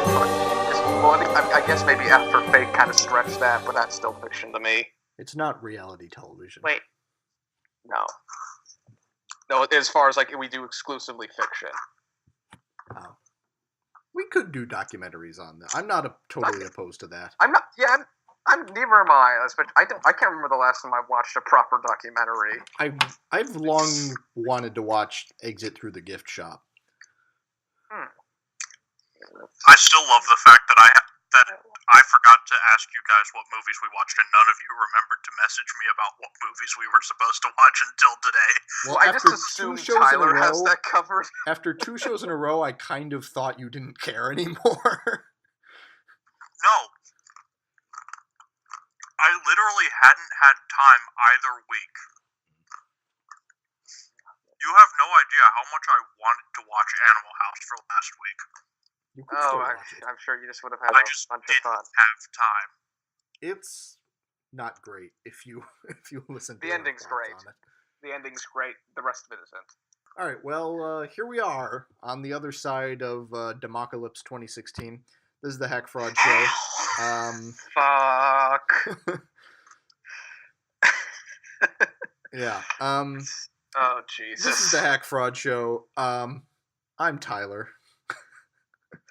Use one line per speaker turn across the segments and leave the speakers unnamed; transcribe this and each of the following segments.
But, well, I guess maybe After Fate kind of stretched that, but that's still fiction to me.
It's not reality television.
Wait,
No. No, as far as like we do exclusively fiction.
Oh. We could do documentaries on that. I'm not totally opposed to that.
I'm not. Yeah, I'm neither am I. But I can't remember the last time I watched a proper documentary.
I've long wanted to watch Exit Through the Gift Shop.
I still love the fact that I forgot to ask you guys what movies we watched, and none of you remembered to message me about what movies we were supposed to watch until today.
Well, I just assumed Tyler has that covered.
After 2 shows in a row, I kind of thought you didn't care anymore.
No. I literally hadn't had time either week. You have no idea how much I wanted to watch Animal House for last week.
You could still watch it.
I'm sure you just would have had a bunch of fun.
I just didn't have time.
It's not great if you listen to
the ending's great. The ending's great. The rest of it isn't.
All right, well, here we are on the other side of Democalypse 2016. This is the Hack Fraud Show.
Fuck.
Yeah.
Oh, Jesus.
This is the Hack Fraud Show. I'm Tyler.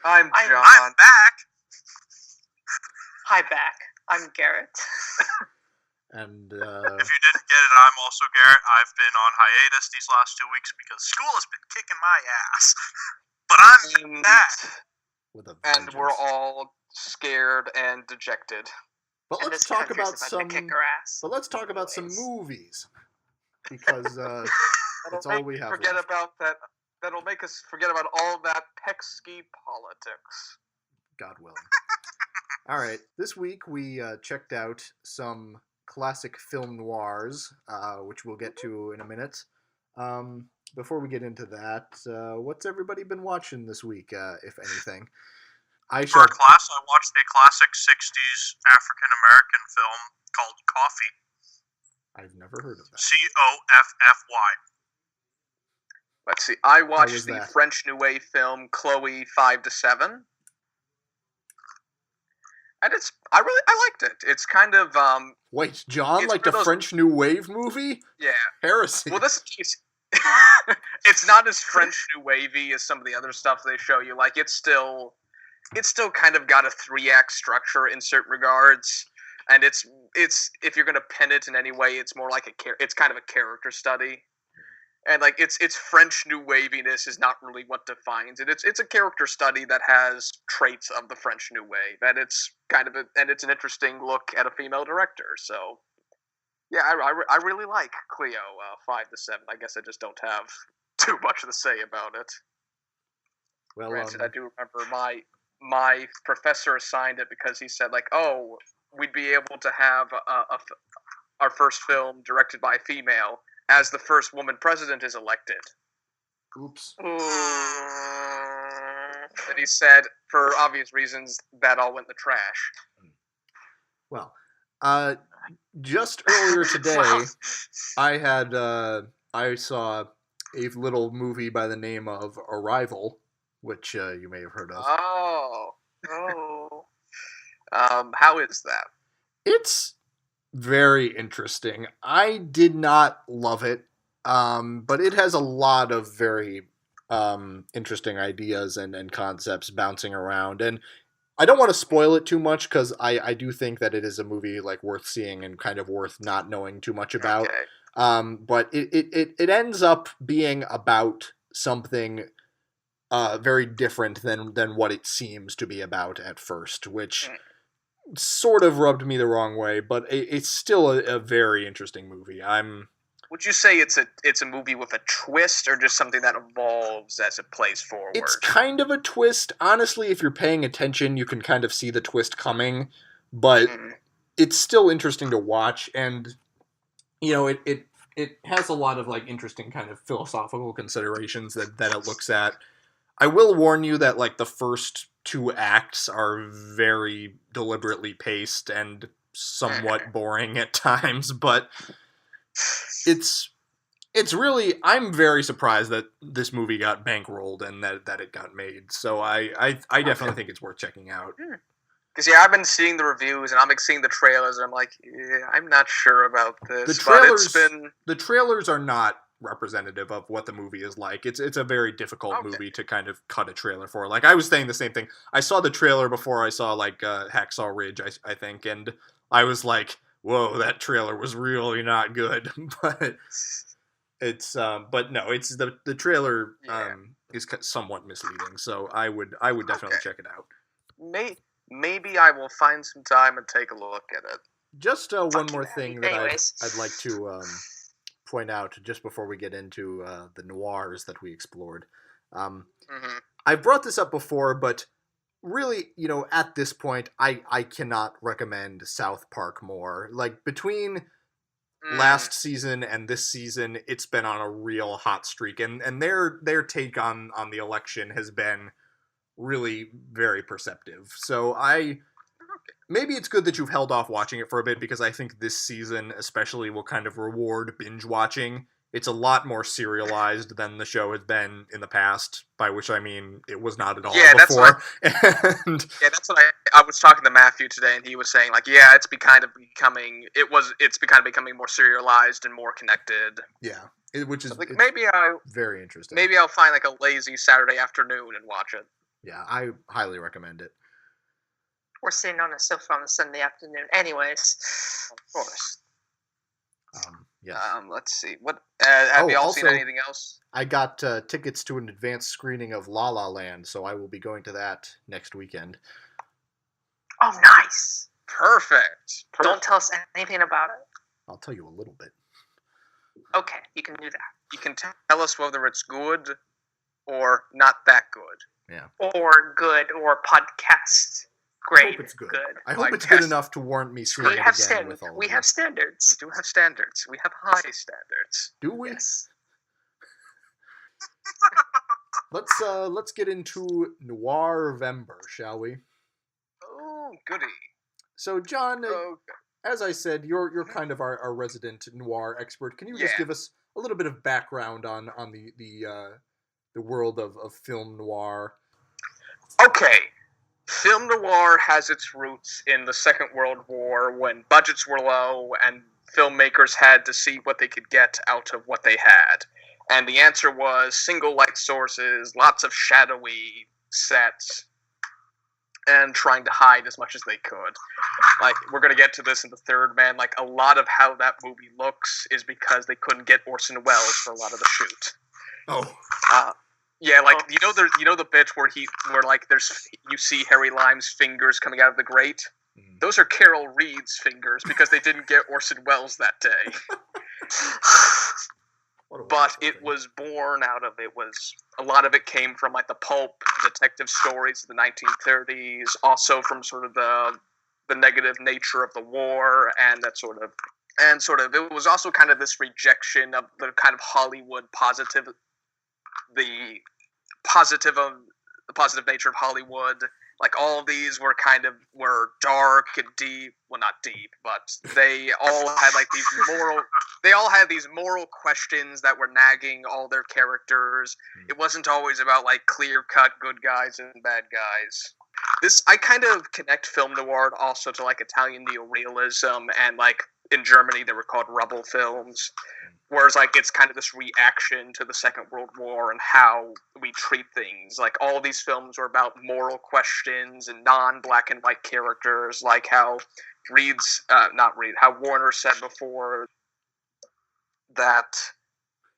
I'm John.
I'm back.
hi back. I'm Garrett.
And
if you didn't get it, I'm also Garrett. I've been on hiatus these last 2 weeks because school has been kicking my ass. But I'm back.
With a
and
vengeance.
we're all scared and dejected.
But
And
let's
this
talk
country's
about
about
some.
to kick our ass.
But let's talk about some movies because that's all we have.
Forget
left.
about that. That'll make us forget about all that pesky politics.
God willing. All right. This week we checked out some classic film noirs, which we'll get to in a minute. Before we get into that, what's everybody been watching this week, if anything?
For a class, I watched a classic 60s African-American film called Coffee.
I've never heard of that.
Coffy.
Let's see. I watched the
that?
French New Wave film Chloe 5 to 7. And I liked it. It's kind of
Wait, John,
it's
like the French New Wave movie?
Yeah.
Heresy.
Well, it's not as French New Wavy as some of the other stuff they show you. Like it's still kind of got a 3-act structure in certain regards, and it's if you're gonna pin it in any way, it's more like it's kind of a character study, and like it's French New Waviness is not really what defines it. It's a character study that has traits of the French New Wave, and it's and it's an interesting look at a female director. So. Yeah, I really like Cleo 5 to 7. I guess I just don't have too much to say about it.
Well,
granted, I do remember my professor assigned it because he said like, oh, we'd be able to have our first film directed by a female as the first woman president is elected.
Oops.
And he said, for obvious reasons, that all went in the trash.
Well, just earlier today,
Wow.
I saw a little movie by the name of Arrival, which you may have heard of.
Oh. How is that?
It's very interesting. I did not love it, but it has a lot of very interesting ideas and concepts bouncing around. And I don't want to spoil it too much because I do think that it is a movie like worth seeing and kind of worth not knowing too much about.
Okay.
But it ends up being about something very different than what it seems to be about at first, which sort of rubbed me the wrong way. But it's still a very interesting movie.
Would you say it's a movie with a twist, or just something that evolves as it plays forward?
It's kind of a twist. Honestly, if you're paying attention, you can kind of see the twist coming, but it's still interesting to watch, and you know, it has a lot of like interesting kind of philosophical considerations that it looks at. I will warn you that like the first 2 acts are very deliberately paced and somewhat boring at times, but it's It's really, I'm very surprised that this movie got bankrolled and that it got made. So I definitely think it's worth checking out.
Because I've been seeing the reviews and I'm seeing the trailers, and I'm like, yeah, I'm not sure about this.
The trailers are not representative of what the movie is like. It's a very difficult movie to kind of cut a trailer for. Like, I was saying the same thing. I saw the trailer before I saw like Hacksaw Ridge, I think, and I was like, whoa, that trailer was really not good. But it's but no, it's the trailer is somewhat misleading. So I would definitely check it out.
Maybe I will find some time and take a look at it.
Just one more thing that I'd like to point out just before we get into the noirs that we explored. I've brought this up before, but really, at this point, I cannot recommend South Park more. Like, between last season and this season, it's been on a real hot streak, and their take on the election has been really very perceptive. So maybe it's good that you've held off watching it for a bit, because I think this season especially will kind of reward binge watching. It's a lot more serialized than the show has been in the past, by which I mean it was not at all before.
That's what I was talking to Matthew today, and he was saying, like, yeah, it's becoming more serialized and more connected.
Yeah, which is
like,
very interesting.
Maybe I'll find like a lazy Saturday afternoon and watch it.
Yeah, I highly recommend it.
We're sitting on a sofa on a Sunday afternoon. Anyways.
Of course.
Yes.
Let's see. What have you all
also,
seen anything else?
I got tickets to an advanced screening of La La Land, so I will be going to that next weekend.
Oh, nice.
Perfect.
Don't tell us anything about it.
I'll tell you a little bit.
Okay, you can do that.
You can tell us whether it's good or not that good.
Yeah.
Or good, or podcast. Great.
I hope it's good. I hope it's good enough to warrant me seeing it again with all of
We have standards.
We do have standards. We have high standards.
Do we?
Yes.
Let's get into Noir-vember, shall we?
Oh, goody.
So, John, as I said, you're kind of our resident noir expert. Can you just give us a little bit of background on the world of film noir?
Okay. Film noir has its roots in the Second World War, when budgets were low and filmmakers had to see what they could get out of what they had. And the answer was single light sources, lots of shadowy sets, and trying to hide as much as they could. Like, we're going to get to this in The Third Man. Like, a lot of how that movie looks is because they couldn't get Orson Welles for a lot of the shoot.
Oh.
Yeah, like, you know the bit where you see Harry Lime's fingers coming out of the grate? Those are Carol Reed's fingers, because they didn't get Orson Welles that day. But it was born out of, a lot of it came from like the pulp detective stories of the 1930s, also from sort of the negative nature of the war, and it was also kind of this rejection of the kind of Hollywood the positive nature of Hollywood. Like, all of these were dark and deep. Well, not deep, but they all had like these moral questions that were nagging all their characters. It wasn't always about like clear-cut good guys and bad guys. I kind of connect film noir also to like Italian neorealism, and like in Germany they were called rubble films. Whereas, like, it's kind of this reaction to the Second World War and how we treat things. Like, all these films were about moral questions and non-black and white characters, like how how Warner said before that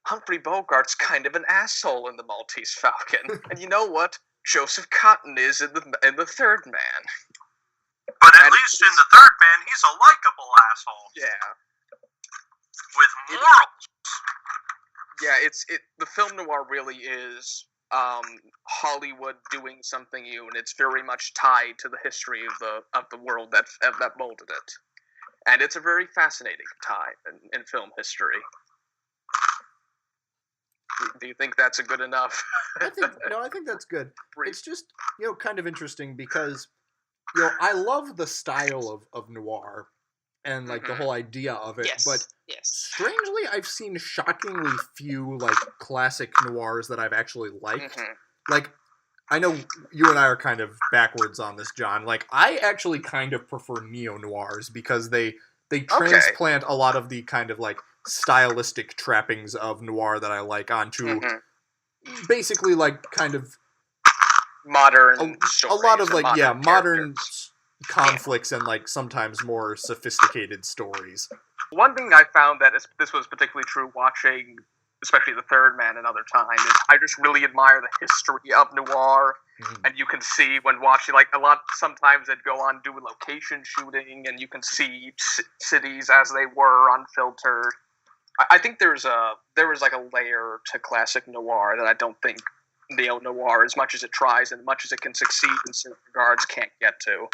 Humphrey Bogart's kind of an asshole in the Maltese Falcon. And you know what? Joseph Cotton is in the Third Man.
But at least in the Third Man, he's a likable asshole.
Yeah.
With morals.
The film noir really is Hollywood doing something new, and it's very much tied to the history of the world that molded it. And it's a very fascinating time in film history. Do you think that's a good enough?
I think that's good. It's just, kind of interesting because, I love the style of noir and like the whole idea of it, but
Yes.
strangely, I've seen shockingly few, like, classic noirs that I've actually liked.
Mhm.
Like, I know you and I are kind of backwards on this, John. Like, I actually kind of prefer neo-noirs because they transplant a lot of the kind of, like, stylistic trappings of noir that I like onto basically, like, kind of
Modern
a lot of,
stories
like,
and
modern
characters.
conflicts and, like, sometimes more sophisticated stories.
One thing I found that this was particularly true watching, especially The Third Man another time, is I just really admire the history of noir. And you can see when watching, like, sometimes they'd go on do location shooting, and you can see cities as they were unfiltered. I think there was like a layer to classic noir that I don't think neo-noir, as much as it tries and much as it can succeed in certain regards, can't get to.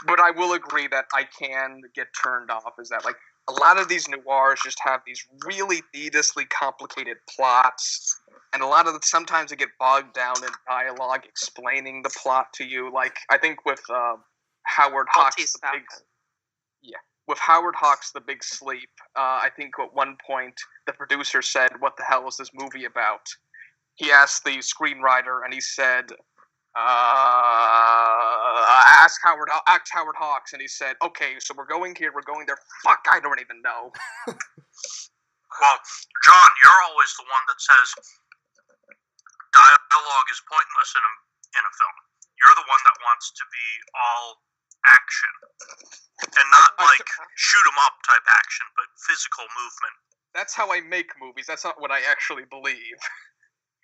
But I will agree that I can get turned off, is that, like, a lot of these noirs just have these really needlessly complicated plots, and sometimes they get bogged down in dialogue explaining the plot to you. Like, I think with Howard Hawks,
Maltese
with Howard Hawks' The Big Sleep, I think at one point the producer said, "What the hell is this movie about?" He asked the screenwriter, and he said, ask Howard Hawks, and he said, "Okay, so we're going here, we're going there. Fuck, I don't even know."
Well, John, you're always the one that says dialogue is pointless in a film. You're the one that wants to be all action. And not like shoot 'em up type action, but physical movement.
That's how I make movies. That's not what I actually believe.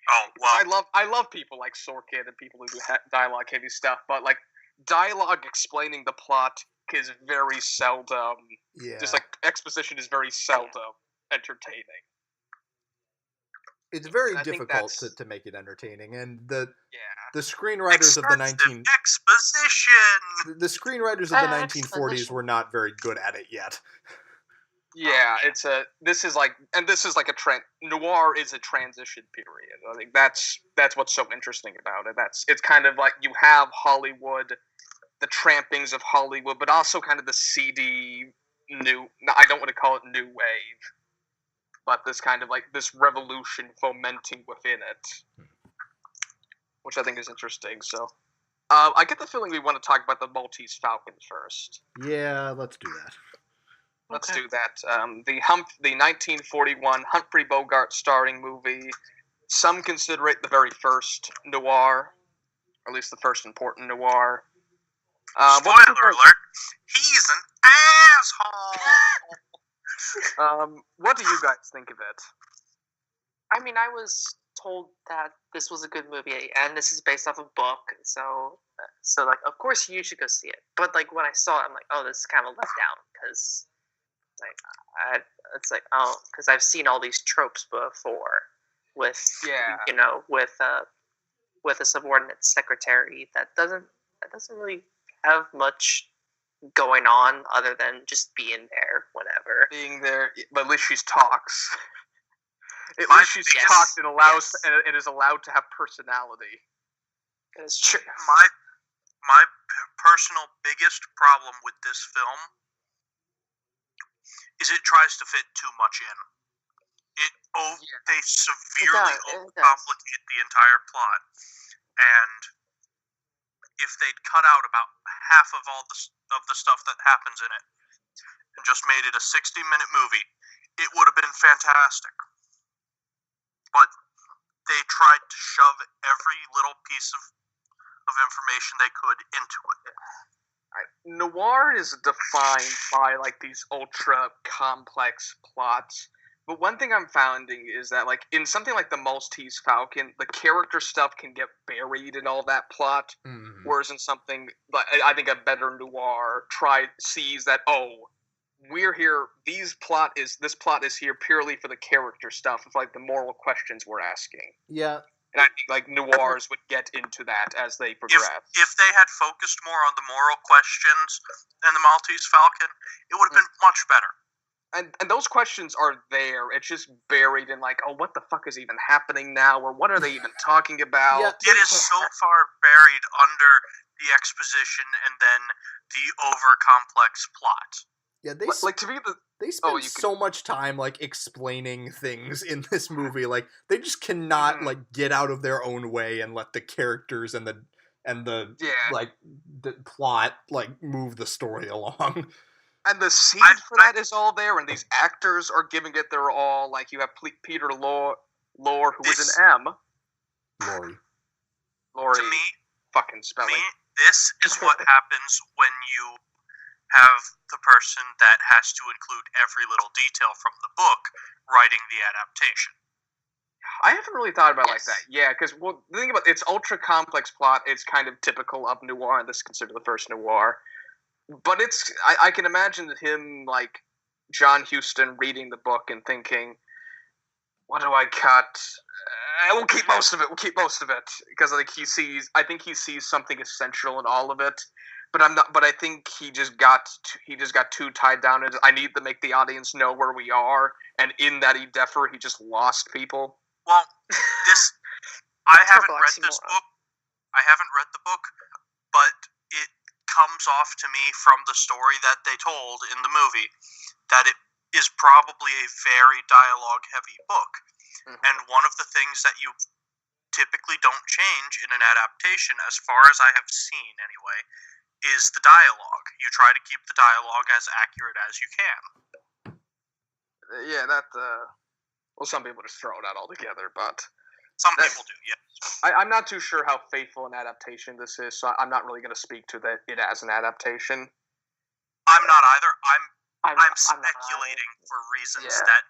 Oh, well.
I love people like Sorkin and people who do dialogue heavy stuff, but, like, dialogue explaining the plot is very seldom.
Yeah.
Just, like, exposition is very seldom entertaining.
It's very difficult to make it entertaining, and the screenwriters of the
exposition.
The screenwriters of the 1940s were not very good at it yet.
Yeah, this is like noir is a transition period. I think that's what's so interesting about it. It's kind of like you have Hollywood, the trappings of Hollywood, but also kind of the seedy I don't want to call it new wave, but this kind of like this revolution fomenting within it, which I think is interesting. So, I get the feeling we want to talk about the Maltese Falcon first.
Yeah, let's do that.
Let's do that. The 1941 Humphrey Bogart starring movie. Some consider it the very first noir, or at least the first important noir.
Spoiler alert: he's an asshole.
What do you guys think of it?
I mean, I was told that this was a good movie, and this is based off a book, so like, of course you should go see it. But, like, when I saw it, I'm like, oh, this is kind of let down, because because I've seen all these tropes before with with a subordinate secretary that doesn't really have much going on other than just being there whenever.
Being there, but at least she talks. At least she's talked and and is allowed to have personality.
It's true.
My personal biggest problem with this film is it tries to fit too much in. They severely overcomplicate the entire plot, and if they'd cut out about half of all the stuff that happens in it and just made it a 60-minute movie, it would have been fantastic. But they tried to shove every little piece of information they could into it.
Noir is defined by, like, these ultra complex plots, but one thing I'm finding is that, like, in something like the Maltese Falcon, the character stuff can get buried in all that plot, whereas in something, I think a better noir sees that, we're here, this plot is here purely for the character stuff of, like, the moral questions we're asking.
Yeah.
And I think, like, noirs would get into that as they progress.
If they had focused more on the moral questions in the Maltese Falcon, it would have been much better.
And those questions are there. It's just buried in, like, what the fuck is even happening now? Or what are they even talking about?
Yeah.
It is so far buried under the exposition and then the over-complex plot.
Yeah, they spend so much time like explaining things in this movie. Like they just cannot like get out of their own way and let the characters and the like the plot like move the story along.
And the seed for that is all there, and these actors are giving it their all. Like you have Peter Lorre, who was an M. Laurie.
To me,
fucking spelling.
This is what happens when you have the person that has to include every little detail from the book writing the adaptation.
I haven't really thought about it like that. Yeah, because the thing about it's ultra complex plot. It's kind of typical of noir, and this is considered the first noir. But I can imagine him, like, John Huston reading the book and thinking, what do I cut? We'll keep most of it. Because I think he sees something essential in all of it. But I think he just got too tied down. I need to make the audience know where we are. And in that endeavor, he just lost people.
Well, I haven't read this book. I haven't read the book, but it comes off to me from the story that they told in the movie that it is probably a very dialogue-heavy book. Mm-hmm. And one of the things that you typically don't change in an adaptation, as far as I have seen anyway, is the dialogue. You try to keep the dialogue as accurate as you can.
Yeah, well, some people just throw it out altogether, but...
Some people do, yeah.
I'm not too sure how faithful an adaptation this is, so I'm not really going to speak to it as an adaptation.
I'm not either. I'm speculating for reasons that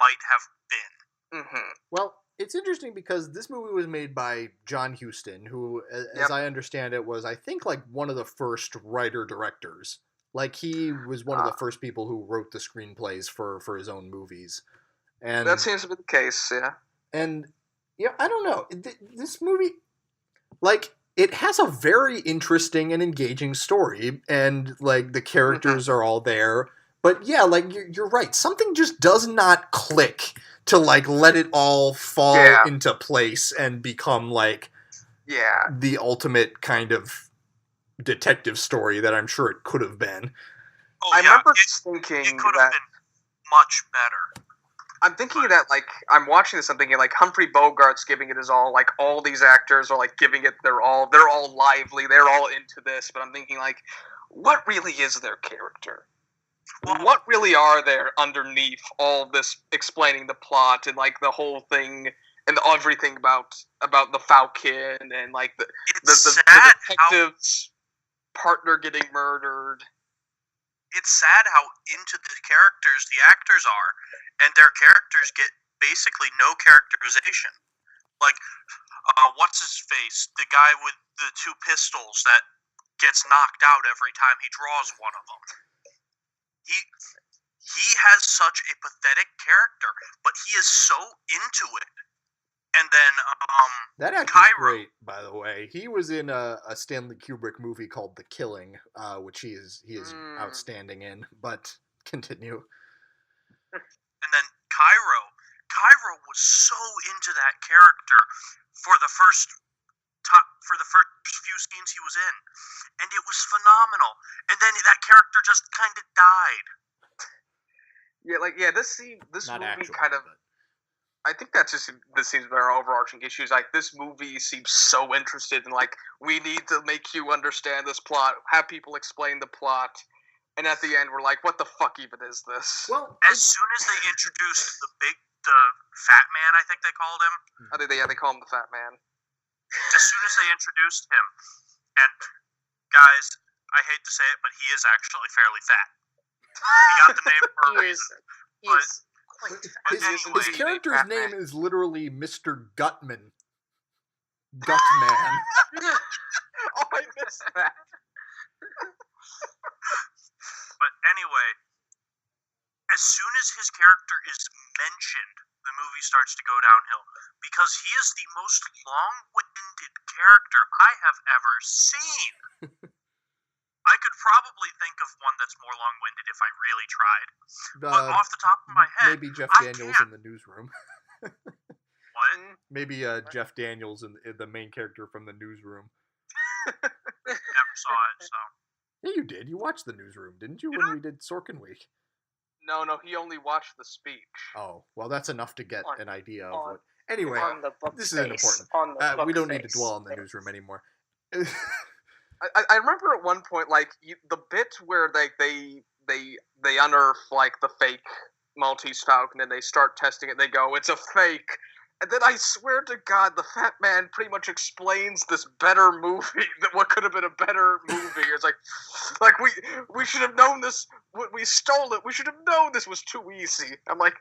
might have been.
Mm-hmm.
Well, it's interesting because this movie was made by John Huston, who, as I understand it, was, I think, like one of the first writer-directors. Like, he was one of the first people who wrote the screenplays for his own movies. And
that seems to be the case, yeah.
And... yeah, I don't know. This movie, like, it has a very interesting and engaging story, and, like, the characters are all there. But, yeah, like, you're right. Something just does not click to, like, let it all fall into place and become, like, the ultimate kind of detective story that I'm sure it could have been.
Oh, I remember thinking it could have been much better.
I'm thinking that, like, I'm watching this, I'm thinking, like, Humphrey Bogart's giving it his all, like, all these actors are, like, giving it their all, they're all lively, they're all into this, but I'm thinking, like, what really is their character? What really are there underneath all this explaining the plot and, like, the whole thing, and everything about the Falcon, and, like, the detective's partner getting murdered?
It's sad how into the characters the actors are, and their characters get basically no characterization. Like, what's his face? The guy with the two pistols that gets knocked out every time he draws one of them. He has such a pathetic character, but he is so into it. And then,
that actor's great, by the way. He was in a Stanley Kubrick movie called The Killing, which he is outstanding in. But continue.
And then Cairo was so into that character for the first few scenes he was in, and it was phenomenal. And then that character just kind of died.
Yeah, this movie kind of. I think this seems very overarching issues. Like, this movie seems so interested in, like, we need to make you understand this plot, have people explain the plot, and at the end we're like, what the fuck even is this?
Well,
as soon as they introduced the fat man, I think they called him.
They call him the fat man.
As soon as they introduced him, and guys, I hate to say it, but he is actually fairly fat. He got the name for a reason.
His character's name is literally Mr. Gutman. Gutman.
Oh, I missed that.
But anyway, as soon as his character is mentioned, the movie starts to go downhill. Because he is the most long-winded character I have ever seen. I could probably think of one that's more long-winded if I really tried. But off the top of my head,
maybe Jeff Daniels in the newsroom.
What?
Maybe Jeff Daniels, the main character from the newsroom.
Never saw it, so.
Yeah, you did. You watched the newsroom, didn't you? When we did Sorkin Week.
No, he only watched the speech.
Oh, well, that's enough to get an idea of what.
Anyway,
Anyway, this isn't important. We don't need to dwell on the newsroom anymore.
I remember at one point, like the bit where they unearth like the fake Maltese Falcon and they start testing it. They go, "It's a fake," and then I swear to God, the fat man pretty much explains this better movie that what could have been a better movie. It's like we should have known this. We stole it. We should have known this was too easy. I'm like,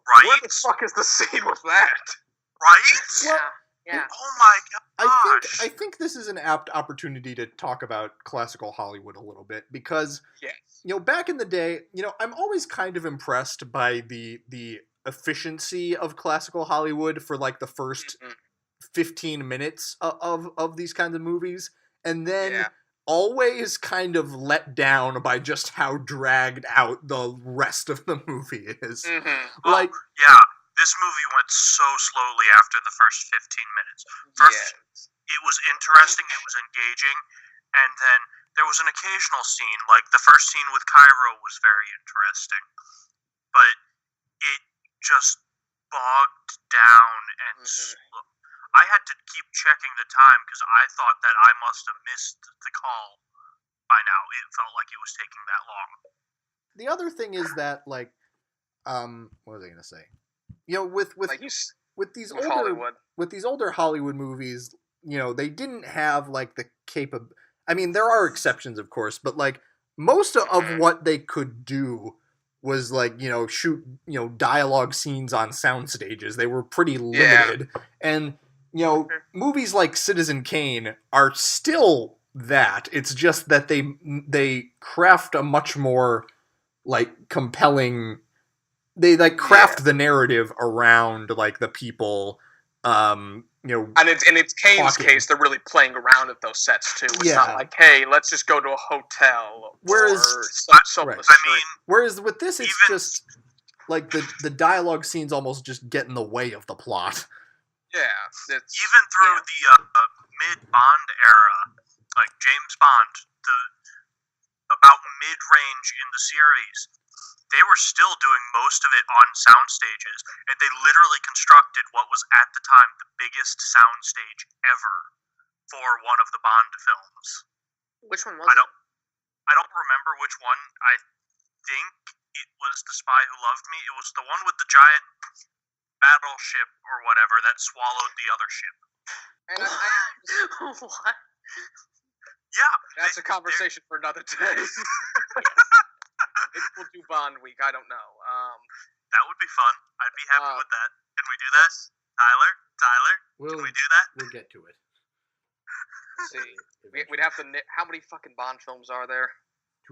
Right?
where the fuck is the scene with that?
Right?
Yeah. Yeah.
Oh my gosh.
I think this is an apt opportunity to talk about classical Hollywood a little bit because,
Yes.
Back in the day, I'm always kind of impressed by the efficiency of classical Hollywood for like the first 15 minutes of these kinds of movies, and then always kind of let down by just how dragged out the rest of the movie is. Like,
this movie went so slowly after the first 15 minutes. First, it was interesting, it was engaging, and then there was an occasional scene, like the first scene with Cairo was very interesting, but it just bogged down and slow. I had to keep checking the time because I thought that I must have missed the call by now. It felt like it was taking that long.
The other thing is that, like, what was I gonna say? With these older Hollywood movies, they didn't have like the I mean, there are exceptions, of course, but like most of what they could do was like shoot dialogue scenes on sound stages. They were pretty limited, and movies like Citizen Kane are still that. It's just that they craft a much more like compelling. They like craft the narrative around like the people, And
it's Kane's case, they're really playing around at those sets too. It's not like, hey, let's just go to a hotel.
Whereas with this, it's just like the dialogue scenes almost just get in the way of the plot.
Yeah,
even through the mid-Bond era, like James Bond, about mid-range in the series, they were still doing most of it on sound stages, and they literally constructed what was at the time the biggest sound stage ever for one of the Bond films.
Which one was it?
I don't remember which one. I think it was The Spy Who Loved Me. It was the one with the giant battleship or whatever that swallowed the other ship.
What?
Yeah.
That's a conversation for another day. Maybe we'll do Bond Week. I don't know.
That would be fun. I'd be happy with that. Can we do that? Tyler? Can we do that?
We'll get to it.
Let's see. We'd have to... How many fucking Bond films are there?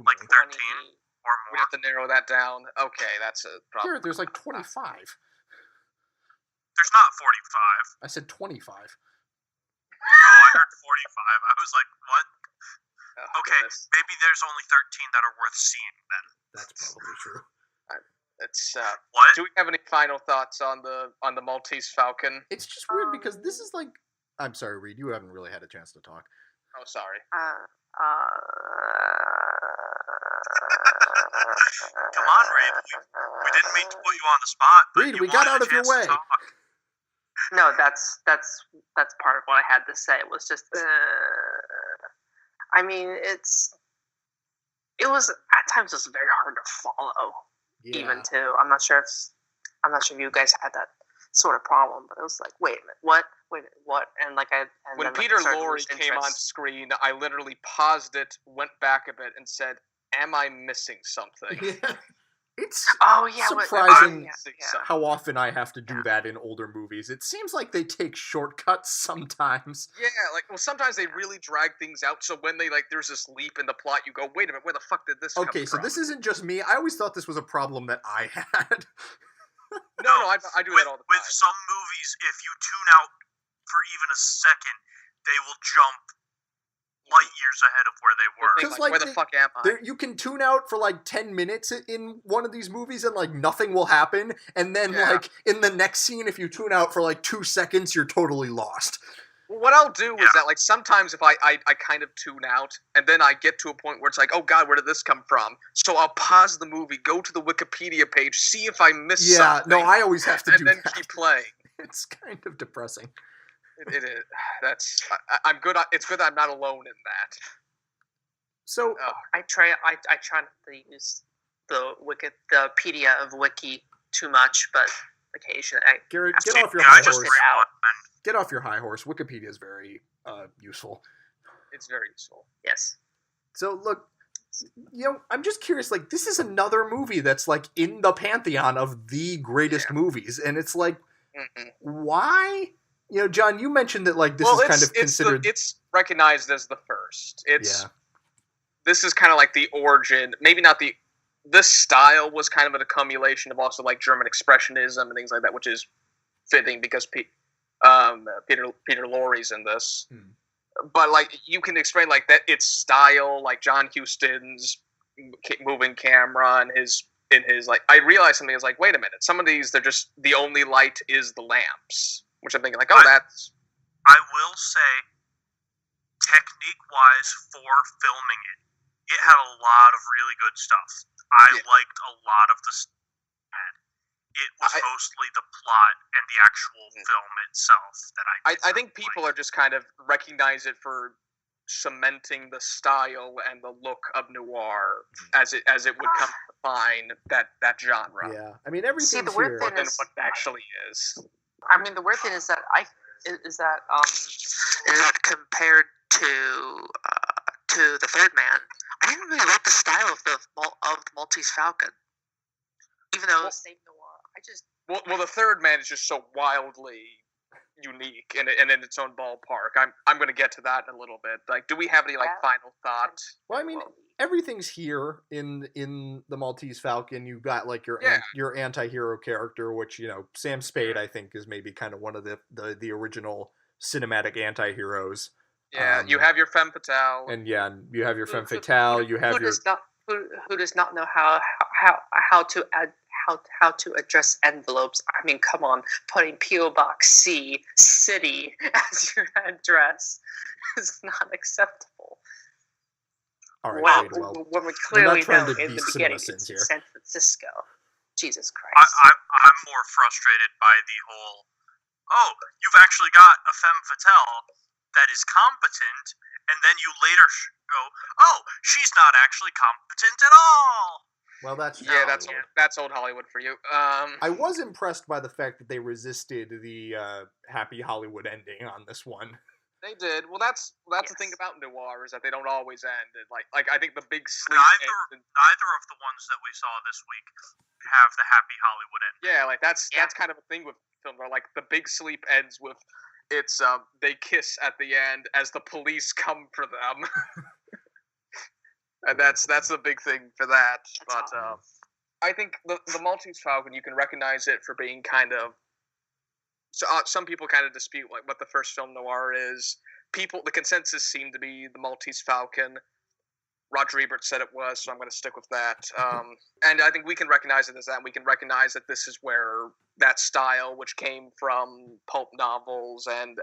Like 13 or more.
We'd have to narrow that down. Okay, that's a problem.
There's like 25.
There's not 45.
I said 25.
Oh, I heard 45. I was like, what?
Oh,
okay,
goodness.
maybe there's only 13 that are worth seeing then.
That's probably true.
What?
Do we have any final thoughts on the Maltese Falcon?
It's just weird because this is like... I'm sorry, Reed, you haven't really had a chance to talk.
Oh, sorry.
Come on, Reed. We didn't mean to put you on the spot.
Reed, we got out of your way.
No, that's part of what I had to say. It was just, I mean, it was at times just very hard to follow, even too. I'm not sure if you guys had that sort of problem, but it was like, wait a minute, what? Wait a minute, what? And like
when Peter Lorre came on screen, I literally paused it, went back a bit, and said, "Am I missing something?"
Yeah. It's surprising how often I have to do that in older movies. It seems like they take shortcuts sometimes.
Yeah, sometimes they really drag things out. So when there's this leap in the plot, you go, "Wait a minute, where the fuck did this come from?"
Okay, so this isn't just me. I always thought this was a problem that I had.
No, I do that all the time.
With some movies, if you tune out for even a second, they will jump light years ahead of where they were.
Where the fuck am I?
You can tune out for like 10 minutes in one of these movies and like nothing will happen, and then like in the next scene, if you tune out for like 2 seconds, you're totally lost.
What I'll do is that, like, sometimes if I kind of tune out, and then I get to a point where it's like, oh god, where did this come from? So I'll pause the movie, go to the Wikipedia page, see if I missed something.
Yeah, no, I always have to do that.
And then keep playing.
It's kind of depressing.
It is. That's. I'm good. It's good that I'm not alone in that.
So
I try not to use the Wikipedia of Wiki too much, but occasionally
Garrett, get off your high horse. Get off your high horse. Wikipedia is very useful.
It's very useful.
Yes.
So look, I'm just curious. Like, this is another movie that's like in the pantheon of the greatest movies, and it's like, why? John, you mentioned that like this is kind of considered.
It's recognized as the first. This is kind of like the origin. Maybe not the. This style was kind of an accumulation of also like German expressionism and things like that, which is fitting because Peter Lorre's in this. But like you can explain like that, its style, like John Huston's moving camera and his like. I realized something is like, wait a minute, some of these they're just the only light is the lamps, which I'm thinking like, that's.
I will say, technique-wise, for filming it had a lot of really good stuff. I liked a lot of the stuff. It was mostly the plot and the actual film itself that
I think people are just kind of recognize it for cementing the style and the look of noir as it would come to define that genre.
Yeah, I mean everything.
See, the weird thing
than what it actually is.
I mean, the weird thing is that compared to the Third Man, I didn't really like the style of the Maltese Falcon, even though it was same noir.
Well, the Third Man is just so wildly unique and in its own ballpark. I'm going to get to that in a little bit. Like, do we have any like final thoughts?
Well, I mean, everything's here in the Maltese Falcon. You've got like your anti-hero character, which Sam Spade I think is maybe kind of one of the original cinematic anti-heroes.
Yeah,
you have your femme fatale,
and you have your femme fatale. You have
who does not know how to address envelopes. I mean, come on, putting P.O. Box C City as your address is not acceptable.
All right,
wow,
well,
when we clearly know in the beginning it's San Francisco. Jesus Christ.
I'm more frustrated by the whole, you've actually got a femme fatale that is competent, and then you later go, she's not actually competent at all.
Well, that's
that's old Hollywood for you.
I was impressed by the fact that they resisted the happy Hollywood ending on this one.
They did. Well, that's the thing about noir is that they don't always end. And like I think the big sleep.
Neither of the ones that we saw this week have the happy Hollywood ending.
Yeah, like that's kind of a thing with film. Where like the big sleep ends with it's they kiss at the end as the police come for them. And that's the big thing for that. But I think the Maltese Falcon, you can recognize it for being kind of. So some people kind of dispute like what the first film noir is. The consensus seemed to be the Maltese Falcon. Roger Ebert said it was, so I'm going to stick with that. And I think we can recognize it as that. And we can recognize that this is where that style, which came from pulp novels and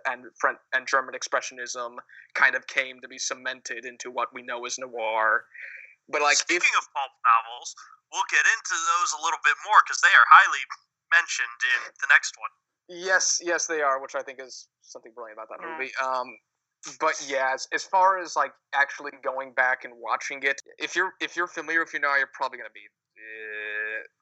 German expressionism, kind of came to be cemented into what we know as noir. But like,
speaking of pulp novels, we'll get into those a little bit more because they are highly mentioned in the next one.
Yes, they are, which I think is something brilliant about that movie. But yeah, as far as like actually going back and watching it, if you're familiar with noir, you're probably going to be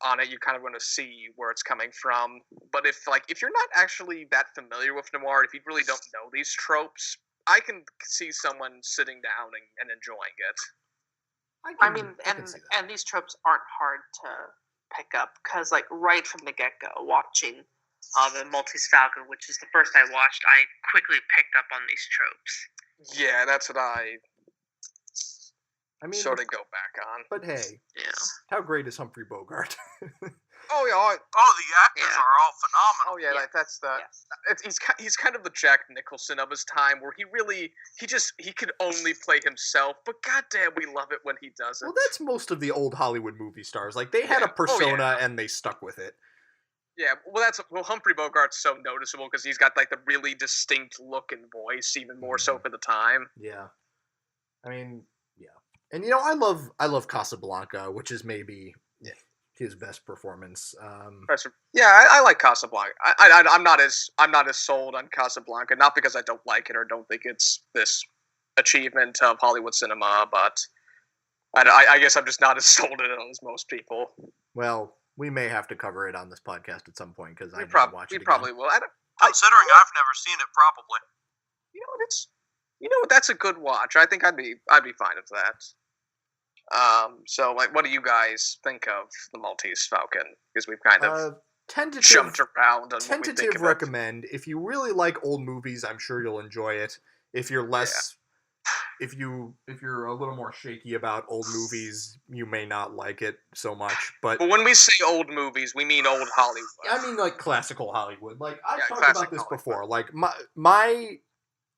on it. You're kind of going to see where it's coming from. But if you're not actually that familiar with noir, if you really don't know these tropes, I can see someone sitting down and enjoying it.
I mean, and these tropes aren't hard to pick up because like right from the get-go, watching the Maltese Falcon, which is the first I watched, I quickly picked up on these tropes.
Yeah, that's what I
mean,
sort of go back on.
But hey, how great is Humphrey Bogart?
Oh yeah,
the actors are all phenomenal.
Oh yeah, like that's the. Yes. He's kind of the Jack Nicholson of his time, where he could only play himself, but goddamn, we love it when he does it.
Well, that's most of the old Hollywood movie stars. Like they had a persona and they stuck with it.
Yeah, well, Humphrey Bogart's so noticeable because he's got like the really distinct look and voice, even more so for the time.
Yeah, I mean, yeah, and I love Casablanca, which is maybe his best performance.
Yeah, I like Casablanca. I'm not as sold on Casablanca, not because I don't like it or don't think it's this achievement of Hollywood cinema, but I guess I'm just not as sold on it as most people.
Well, we may have to cover it on this podcast at some point because I watch it.
We probably will.
Considering I've never seen it, probably.
That's a good watch. I think I'd be fine with that. So, like, what do you guys think of the Maltese Falcon? Because we've kind of jumped around on what we think of
recommend. If you really like old movies, I'm sure you'll enjoy it. If you're less, if you're a little more shaky about old movies, you may not like it so much. But
when we say old movies, we mean old Hollywood.
I mean, like classical Hollywood. Like I've talked about this before. Like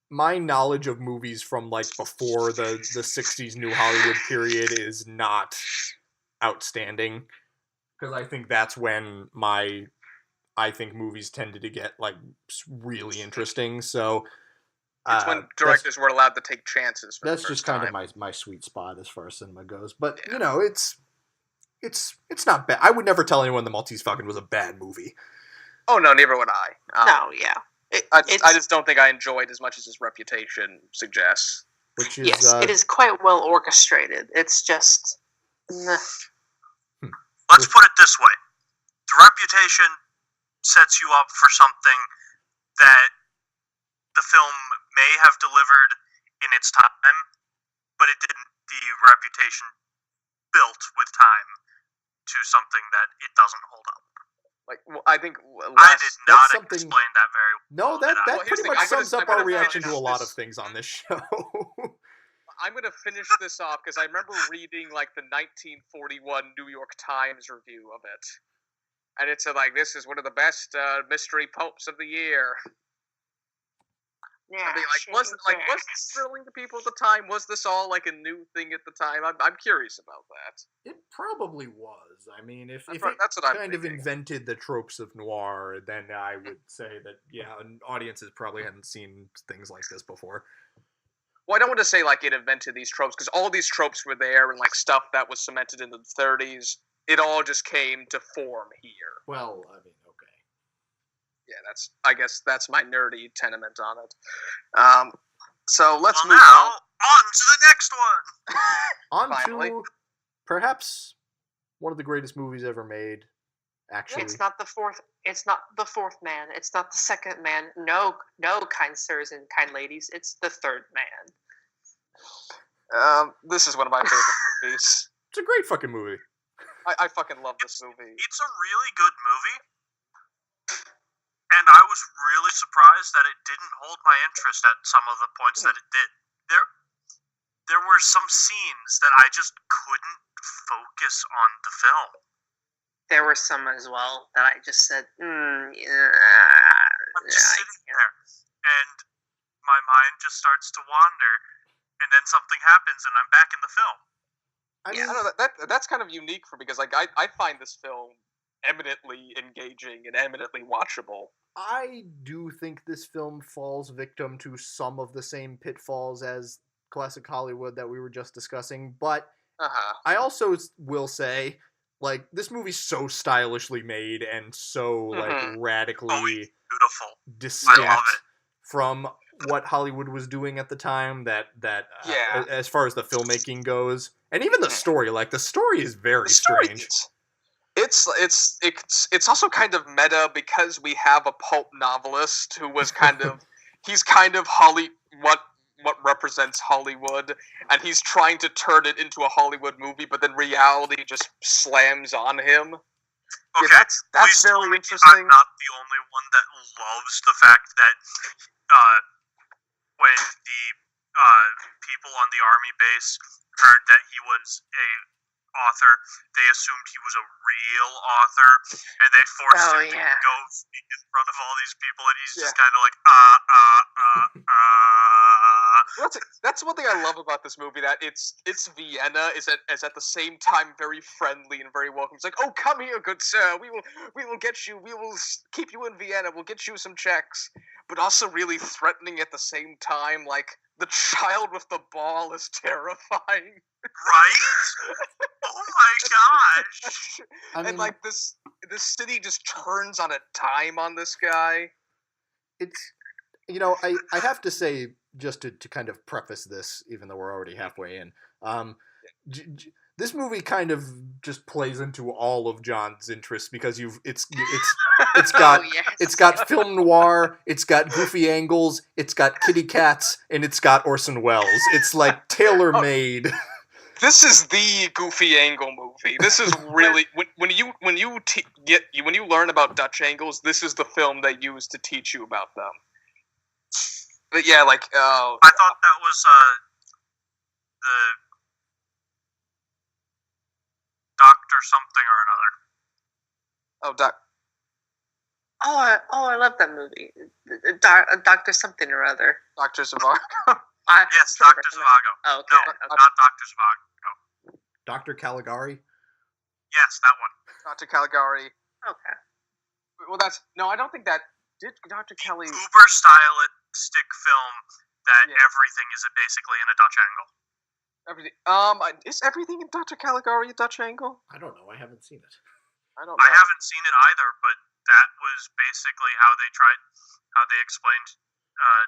my knowledge of movies from like before the 60s New Hollywood period is not outstanding, because I think that's when I think movies tended to get like really interesting. So
it's when directors were allowed to take chances.
That's just kind of my sweet spot as far as cinema goes. But it's not bad. I would never tell anyone the Maltese Falcon was a bad movie.
Oh no, never would I.
No, yeah.
I just don't think I enjoyed as much as his reputation suggests.
Which is,
yes, it is quite well orchestrated. It's just...
Let's put it this way. The reputation sets you up for something that the film may have delivered in its time, but it didn't. The reputation built with time to something that it doesn't hold up.
Like, I think
I did not explain that very well.
No, that pretty much sums up our reaction to a lot of things on this show.
I'm going to finish this off because I remember reading like the 1941 New York Times review of it. And it said like, this is one of the best mystery popes of the year.
Yeah,
was this thrilling to people at the time? Was this all like a new thing at the time? I'm curious about that.
It probably was. I mean, if it kind of invented the tropes of noir, then I would say that audiences probably hadn't seen things like this before.
Well, I don't want to say like it invented these tropes, because all these tropes were there and like stuff that was cemented in the 30s. It all just came to form here.
Well, I mean, okay.
Yeah, I guess that's my nerdy tenement on it. So let's move on
to the next one.
To perhaps one of the greatest movies ever made. Actually,
it's not the fourth. It's not the fourth man. It's not the second man. No, kind sirs and kind ladies. It's the third
man. This is one of my favorite movies.
It's a great fucking movie.
I fucking love this movie.
It's a really good movie. And I was really surprised that it didn't hold my interest at some of the points that it did. There were some scenes that I just couldn't focus on the film.
There were some as well that I just said,
I'm just sitting there, and my mind just starts to wander, and then something happens, and I'm back in the film.
I don't know, that's kind of unique for me, because like I find this film eminently engaging and eminently watchable.
I do think this film falls victim to some of the same pitfalls as classic Hollywood that we were just discussing, but I also will say, like, this movie's so stylishly made and so like radically
beautiful,
distinct from what Hollywood was doing at the time that as far as the filmmaking goes, and even the story, like the story is very strange.
It's also kind of meta, because we have a pulp novelist who was kind of he's kind of what represents Hollywood, and he's trying to turn it into a Hollywood movie, but then reality just slams on him.
Okay,
yeah, that's very interesting.
I'm not the only one that loves the fact that when the people on the army base heard that he was a author, they assumed he was a real author, and they forced him to go speak in front of all these people, and he's just kind of like,
That's one thing I love about this movie, that it's Vienna is at the same time very friendly and very welcome. It's like, oh, come here, good sir. We will get you. We will keep you in Vienna. We'll get you some checks, but also really threatening at the same time. Like, the child with the ball is terrifying.
Right? Oh my gosh!
And like this city just turns on a dime on this guy.
It's, I have to say, just to kind of preface this, even though we're already halfway in, this movie kind of just plays into all of John's interests, because it's got it's got film noir, it's got goofy angles, it's got kitty cats, and it's got Orson Welles. It's like tailor-made.
This is the goofy angle movie. This is really when you learn about Dutch angles, this is the film they use to teach you about them. But yeah, like
I thought that was the Doctor something or another.
I love that movie. Doctor something or other.
Dr. Zhivago.
Yes, Dr. Zhivago.
Oh, okay.
No, not Dr. Zhivago.
Dr. Caligari?
Yes, that one.
Dr. Caligari.
Okay.
Well, I don't think that did Dr. Kelly.
Uber stylistic film that everything is basically in a Dutch angle.
Everything. Is everything in Dr. Caligari a Dutch angle?
I don't know. I haven't seen it.
I don't know.
I haven't seen it either, but that was basically how they explained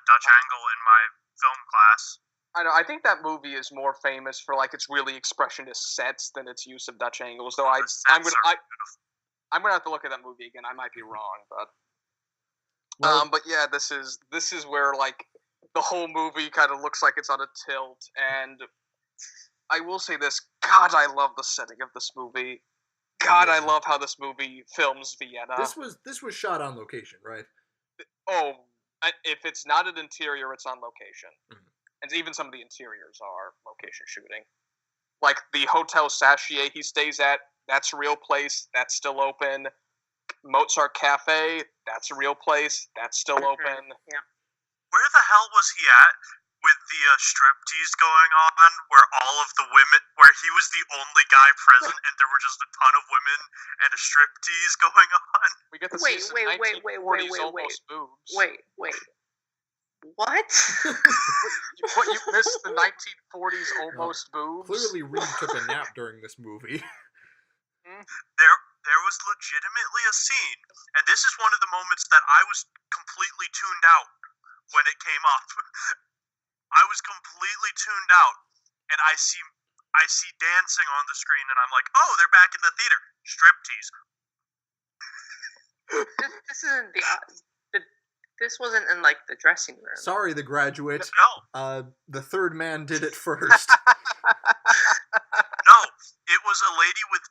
Dutch angle in my film class.
I know. I think that movie is more famous for like its really expressionist sets than its use of Dutch angles. Though I'm gonna have to look at that movie again. I might be wrong, but but yeah, this is where like the whole movie kind of looks like it's on a tilt. And I will say this: God, I love the setting of this movie. God, I love how this movie films Vienna.
This was shot on location, right?
Oh, if it's not an interior, it's on location.
Mm-hmm.
And even some of the interiors are location shooting. Like the Hotel Sachier he stays at, that's a real place. That's still open. Mozart Cafe, that's a real place. That's still open.
Yeah.
Where the hell was he at with the striptease going on, where all of the women, where he was the only guy present and there were just a ton of women and a striptease going on?
We get to see some 1940s almost boobs.
Wait. What?
What, you missed the 1940s almost boobs?
Clearly Reed took a nap during this movie.
There was legitimately a scene, and this is one of the moments that I was completely tuned out when it came up. I was completely tuned out, and I see dancing on the screen, and I'm like, oh, they're back in the theater. Striptease.
This isn't this wasn't in like the dressing room.
Sorry, The Graduate.
No.
The third man did it first.
No, it was a lady with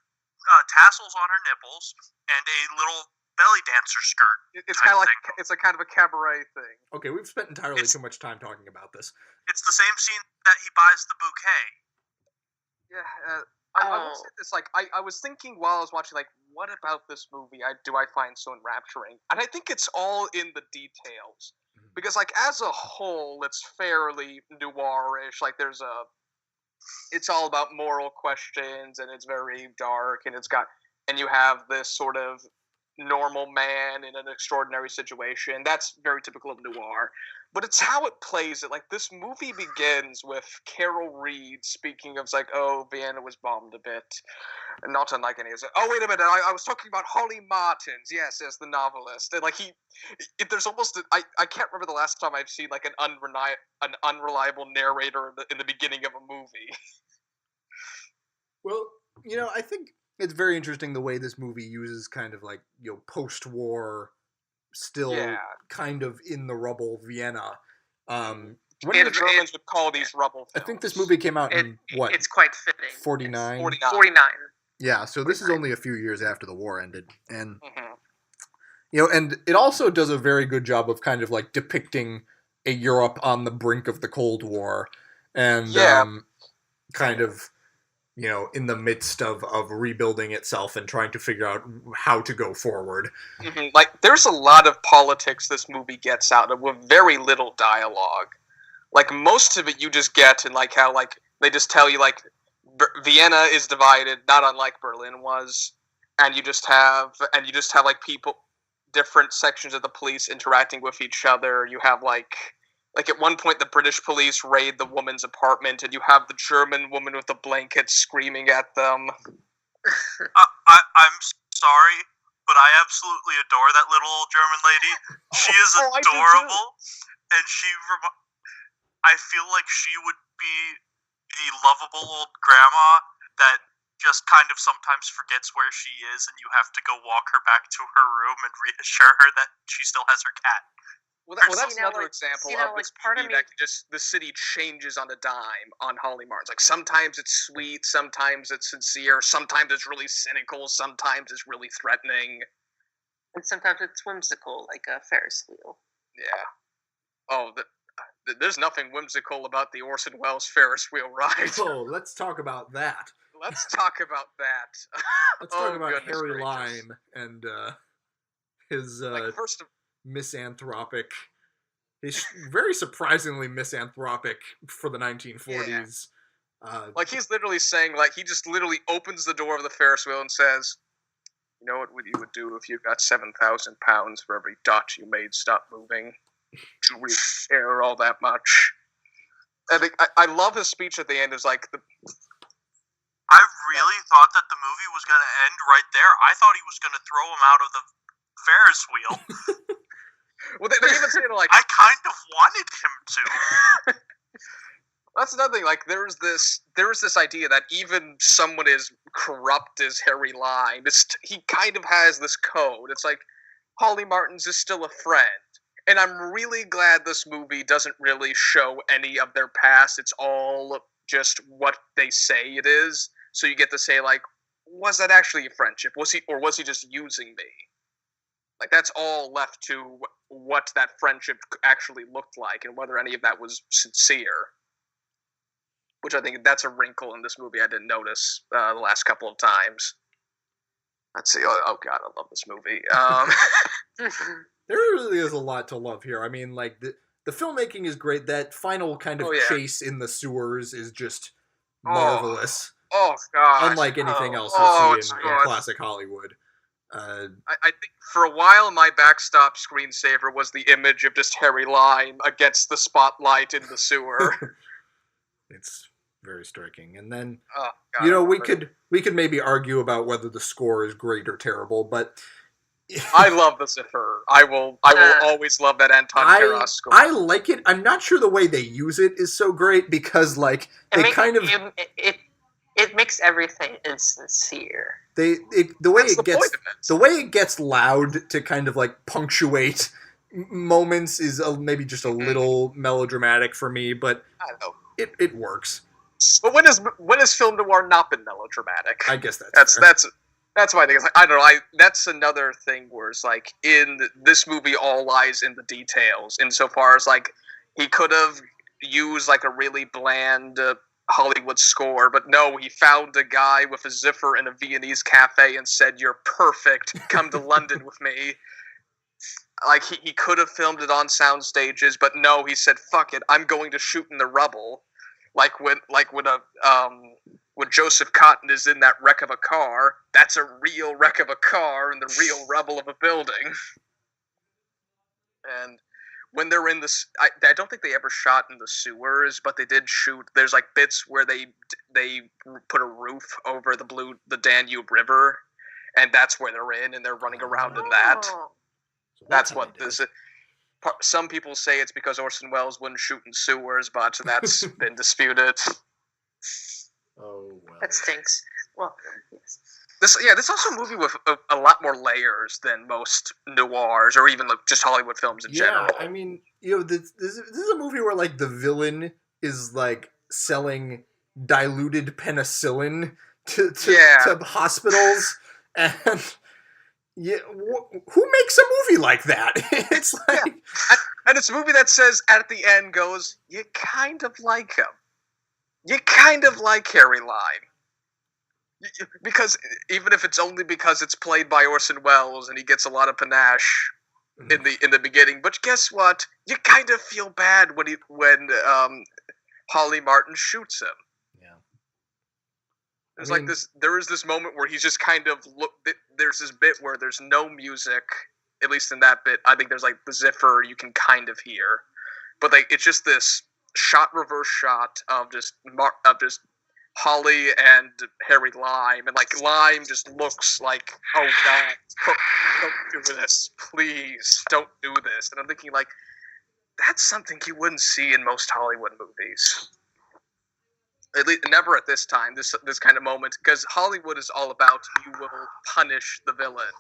tassels on her nipples and a little belly dancer skirt.
It's kind of like it's a kind of a cabaret thing.
Okay, we've spent entirely too much time talking about this.
It's the same scene that he buys the bouquet.
Yeah, I will say this. Like, I was thinking while I was watching, like, what about this movie do I find so enrapturing? And I think it's all in the details. Mm-hmm. Because, like, as a whole, it's fairly noirish. Like, it's all about moral questions, and it's very dark, and you have this sort of normal man in an extraordinary situation. That's very typical of noir. But it's how it plays it. Like, this movie begins with Carol Reed speaking of, like, oh, Vienna was bombed a bit. And not unlike any of it. Oh, wait a minute, I was talking about Holly Martins. Yes, as the novelist. And, like, there's almost, I can't remember the last time I've seen, like, an unreliable narrator in the beginning of a movie.
Well, I think it's very interesting the way this movie uses kind of, like, post-war, still kind of in the rubble Vienna.
What do the Germans would call these rubble films?
I think this movie came out in, what?
It's quite fitting.
49?
49.
Yeah, so this is only a few years after the war ended. And, and it also does a very good job of kind of, like, depicting a Europe on the brink of the Cold War. And kind of, in the midst of rebuilding itself and trying to figure out how to go forward.
Mm-hmm. Like, there's a lot of politics this movie gets out of with very little dialogue. like most of it you just get, and like how like they just tell you like Vienna is divided, not unlike Berlin was, and you just have like people, different sections of the police interacting with each other. You have like at one point the British police raid the woman's apartment, and you have the German woman with the blanket screaming at them.
I'm sorry, but I absolutely adore that little old German lady. She is adorable, and I feel like she would be the lovable old grandma that just kind of sometimes forgets where she is, and you have to go walk her back to her room and reassure her that she still has her cat.
Well, that's another example of this movie that just the city changes on a dime on Holly Martin's. Like sometimes it's sweet, sometimes it's sincere, sometimes it's really cynical, sometimes it's really threatening,
and sometimes it's whimsical, like a Ferris wheel.
Yeah. Oh, there's nothing whimsical about the Orson Welles Ferris wheel ride.
Oh, let's talk about that.
Let's talk about that.
Let's talk about Harry Lime and his misanthropic. He's very surprisingly misanthropic for the 1940s.
Yeah. Like he's literally saying, like he just literally opens the door of the Ferris wheel and says, "You know what you would do if you got 7,000 pounds for every dot you made stop moving? Do you really care all that much?" And I love his speech at the end. Is like
I really thought that the movie was going to end right there. I thought he was going to throw him out of the Ferris wheel.
Well, they even say like
I kind of wanted him to.
That's another thing. Like there was this idea that even someone as corrupt as Harry Lime, he kind of has this code. It's like Holly Martin's is still a friend, and I'm really glad this movie doesn't really show any of their past. It's all just what they say it is. So you get to say like, was that actually a friendship? Was he just using me? Like that's all left to what that friendship actually looked like and whether any of that was sincere. Which I think that's a wrinkle in this movie I didn't notice the last couple of times. Let's see. Oh God, I love this movie.
There really is a lot to love here. I mean, like the filmmaking is great. That final kind of chase in the sewers is just marvelous.
Oh God!
Unlike anything else you see in classic Hollywood.
I think for a while my backstop screensaver was the image of just Harry Lime against the spotlight in the sewer.
It's very striking. And then you know we could maybe argue about whether the score is great or terrible, but
I love the Ziffer. I will always love that Anton Karas score.
I like it. I'm not sure the way they use it is so great because like
it makes everything insincere.
The way it gets loud to kind of like punctuate moments is maybe just a little melodramatic for me, but
I don't know.
It works.
But when is film noir not been melodramatic?
I guess
that's why I think it's like I don't know. That's another thing where it's like in this movie all lies in the details. Insofar as like he could have used like a really bland Hollywood score, but no, he found a guy with a Ziffer in a Viennese cafe and said, "You're perfect. Come to London with me." Like he could have filmed it on sound stages, but no, he said, "Fuck it, I'm going to shoot in the rubble." When Joseph Cotton is in that wreck of a car, that's a real wreck of a car in the real rubble of a building. And when they're in this, I don't think they ever shot in the sewers, but they did shoot. There's like bits where they put a roof over the Danube River, and that's where they're in, and they're running around in that.
So
that's what this is. Some people say it's because Orson Welles wouldn't shoot in sewers, but that's been disputed.
Oh well.
That stinks. Well, yes.
This also a movie with a lot more layers than most noirs or even just Hollywood films in general.
Yeah, I mean, you know, this is a movie where like the villain is like selling diluted penicillin to hospitals, and who makes a movie like that? It's like,
and it's a movie that says at the end goes, you kind of like him, you kind of like Harry Lime. Because even if it's only because it's played by Orson Welles and he gets a lot of panache, in the beginning. But guess what? You kind of feel bad when Holly Martin shoots him. There is this moment where he's just kind of there's this bit where there's no music, at least in that bit. I think there's like the ziffer you can kind of hear, but like it's just this reverse shot of just Holly and Harry Lime, and like Lime just looks like, oh god, don't do this, please, don't do this. And I'm thinking like, that's something you wouldn't see in most Hollywood movies. At least never at this time, this kind of moment, because Hollywood is all about you will punish the villain,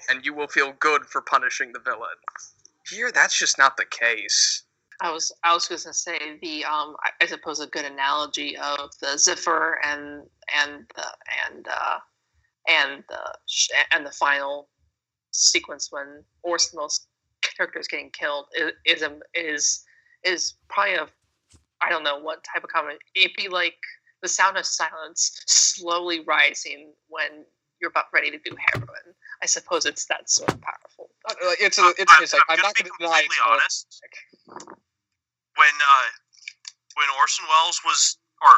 and you will feel good for punishing the villain. Here, that's just not the case.
I was going to say I suppose a good analogy of the ziffer and the final sequence when Orson Welles' character is getting killed is probably a, I don't know what type of comment. It'd be like the sound of silence slowly rising when you're about ready to do heroin. I suppose it's that sort of powerful.
I'm not going to be completely honest. When Orson Welles was, or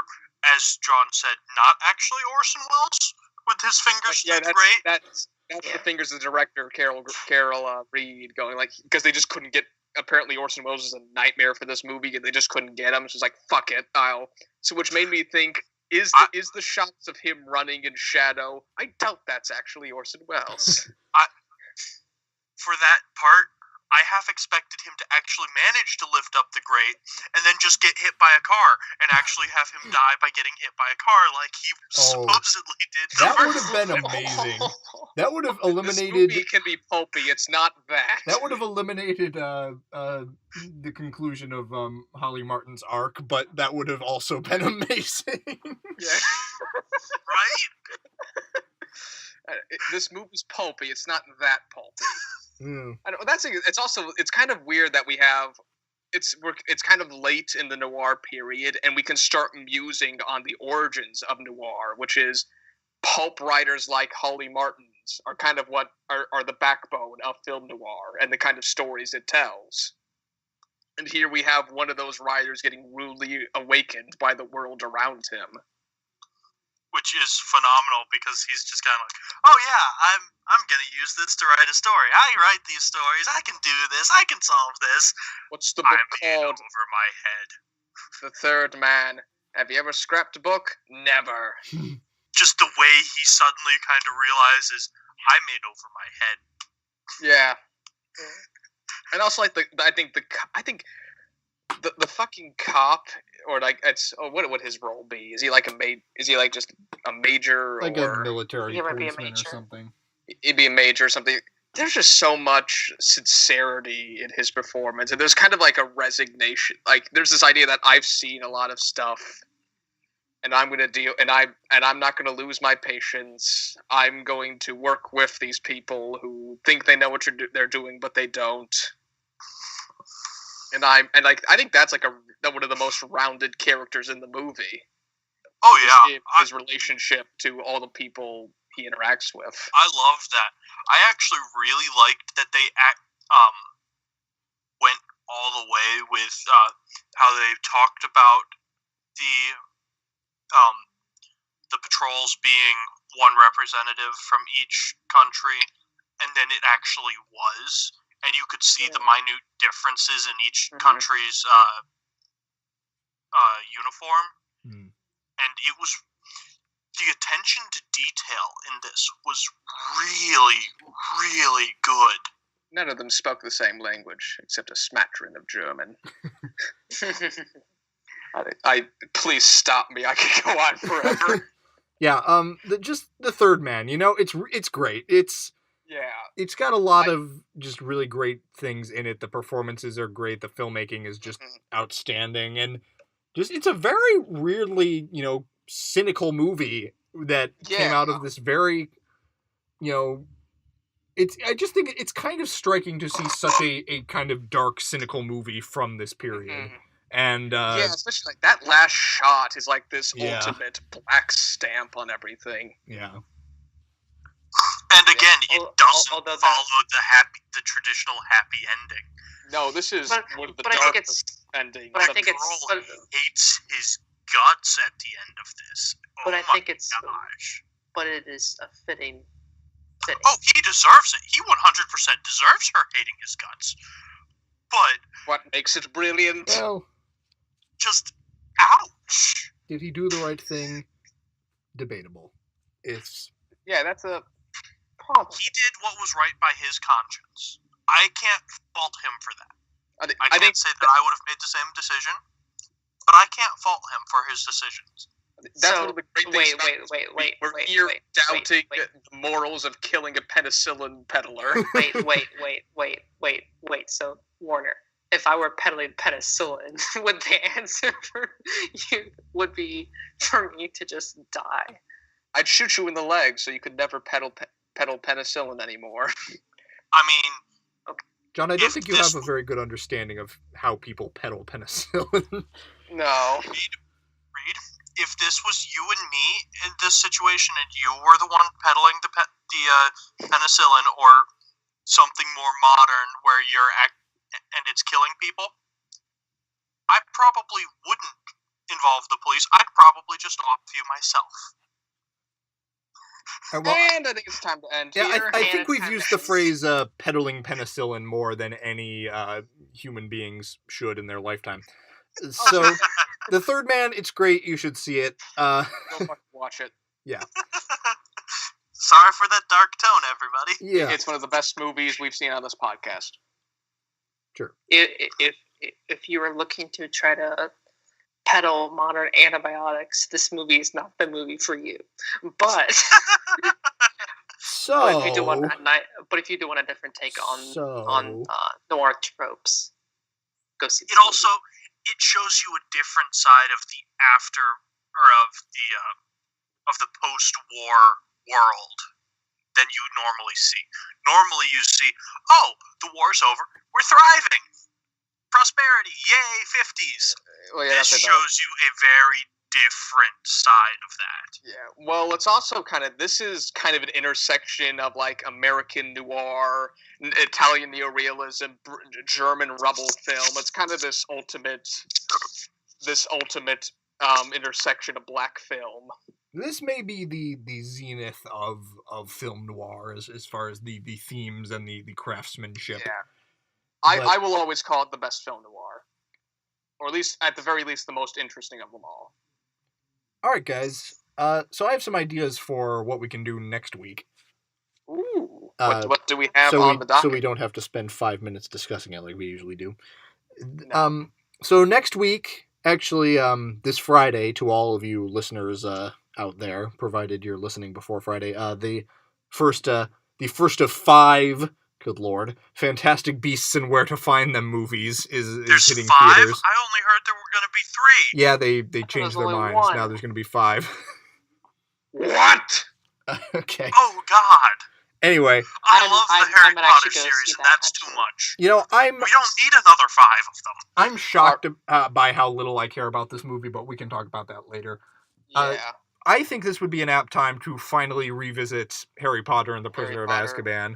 as John said, not actually Orson Welles with his fingers great.
That's the fingers of the director Carol Reed going like, because they just couldn't get. Apparently Orson Welles was a nightmare for this movie, and they just couldn't get him. It's just like, fuck it, which made me think, is the shots of him running in shadow? I doubt that's actually Orson Welles.
For that part, I half expected him to actually manage to lift up the grate and then just get hit by a car and actually have him die by getting hit by a car like he supposedly did.
That would have been amazing. That would have eliminated...
This movie can be pulpy, it's not that.
That would have eliminated the conclusion of Holly Martin's arc, but that would have also been amazing.
Yeah.
Right?
This movie's pulpy, it's not that pulpy.
Mm.
I don't, it's kind of weird that we have it's kind of late in the noir period, and we can start musing on the origins of noir, which is pulp writers like Holly Martin's are kind of what are the backbone of film noir and the kind of stories it tells. And here we have one of those writers getting rudely awakened by the world around him.
Which is phenomenal, because he's just kind of like, oh yeah, I'm gonna use this to write a story. I write these stories. I can do this. I can solve this.
What's the book
I'm
called?
Over my head.
The Third Man. Have you ever scrapped a book? Never.
Just the way he suddenly kind of realizes, I'm in over my head.
Yeah. And also, like I think the fucking cop, or like what would his role be? Is he like just a major,
like
or
a military policeman
or
something?
He'd be a major or something. There's just so much sincerity in his performance, and there's kind of like a resignation. Like there's this idea that I've seen a lot of stuff, and I'm going to deal, and I'm not going to lose my patience. I'm going to work with these people who think they know what they're doing, but they don't. And I think that's like one of the most rounded characters in the movie.
Oh yeah,
his relationship to all the people he interacts with.
I loved that. I actually really liked that they went all the way with how they talked about the patrols being one representative from each country, and then it actually was. And you could see the minute differences in each country's uniform.
Mm.
And it was... The attention to detail in this was really, really good.
None of them spoke the same language, except a smattering of German. Please stop me. I could go on forever.
Yeah, just the Third Man. It's great. It's got a lot of just really great things in it. The performances are great. The filmmaking is just outstanding, and just it's a very weirdly, cynical movie that came out of this very, I just think it's kind of striking to see such a kind of dark, cynical movie from this period. Mm-hmm. And
especially like that last shot is like this ultimate black stamp on everything.
Yeah.
And And again, it doesn't follow the traditional happy ending.
No, this is one of the darkest endings.
But I think
Pearl hates his guts at the end of this.
But I think it's. Gosh. But it is a fitting.
Oh, he deserves it. He 100% deserves her hating his guts. But
what makes it brilliant?
Well,
just ouch.
Did he do the right thing? Debatable.
That's a
problem.
He did what was right by his conscience. I can't fault him for that. I can't say that I would have made the same decision, but I can't fault him for his decisions.
That's one of the great things. We're here doubting the morals of killing a penicillin peddler.
Wait. So, Warner, if I were peddling penicillin, would the answer for you would be for me to just die?
I'd shoot you in the leg so you could never peddle penicillin anymore.
I mean,
John, I don't think you have a very good understanding of how people peddle penicillin.
No.
Reed, if this was you and me in this situation and you were the one peddling the penicillin or something more modern where and it's killing people, I probably wouldn't involve the police. I'd probably just off you myself.
And I think it's time to end here.
I think we've used the phrase peddling penicillin more than any human beings should in their lifetime. So, The Third Man, it's great. You should see it.
Go watch it.
Yeah.
Sorry for that dark tone, everybody.
Yeah.
It's one of the best movies we've seen on this podcast.
Sure.
If you were looking to try to peddle modern antibiotics, this movie is not the movie for you. But if you do want a different take on noir tropes, go see.
It shows you a different side of the of the post-war world than you normally see. Normally you see, oh, the war's over, we're thriving, prosperity, yay, 50s. This shows you a very different side of that.
Yeah, well, it's also this is kind of an intersection of like American noir, Italian neorealism, German rubble film. It's kind of this ultimate intersection of black film.
This may be the zenith of film noir as far as the themes and the craftsmanship.
Yeah, I will always call it the best film noir, or at the very least the most interesting of them all.
All right, guys. So I have some ideas for what we can do next week.
Ooh. What do we have on the docket?
So we don't have to spend 5 minutes discussing it like we usually do.
No.
So next week, actually, this Friday, to all of you listeners out there, provided you're listening before Friday, the first of 5. Good Lord. Fantastic Beasts and Where to Find Them movies is hitting
5?
theaters.
I only heard there were going to be 3.
Yeah, they changed their minds.
1.
Now there's going to be 5.
What?
Okay.
Oh, God.
Anyway.
I love the Harry Potter series, and that's too much.
You know,
we don't need another 5 of them.
I'm shocked by how little I care about this movie, but we can talk about that later.
Yeah.
I think this would be an apt time to finally revisit Harry Potter and the Prisoner of Azkaban.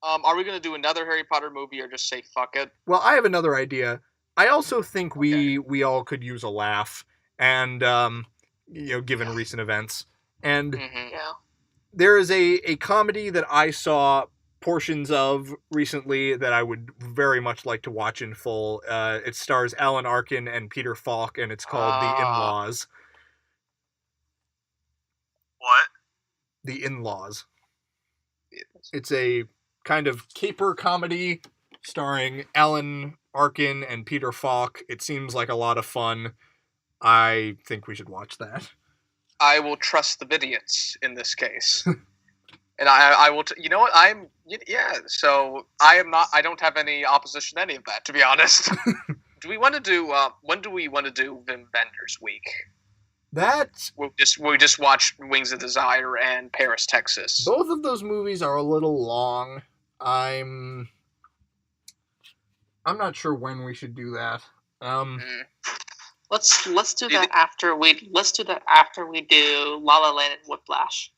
Are we going to do another Harry Potter movie or just say fuck it?
Well, I have another idea. I also think we all could use a laugh, and given recent events. And there is a comedy that I saw portions of recently that I would very much like to watch in full. It stars Alan Arkin and Peter Falk, and it's called The In-Laws.
What?
The In-Laws. It's a kind of caper comedy starring Alan Arkin and Peter Falk. It seems like a lot of fun. I think we should watch that.
I will trust the idiots in this case. And I will, you know what, so I don't have any opposition to any of that, to be honest. Do we want to do, when do we want to do Wim Wenders Week? We just watch Wings of Desire and Paris, Texas.
Both of those movies are a little long. I'm not sure when we should do that.
Let's do that after we do La La Land and Whiplash.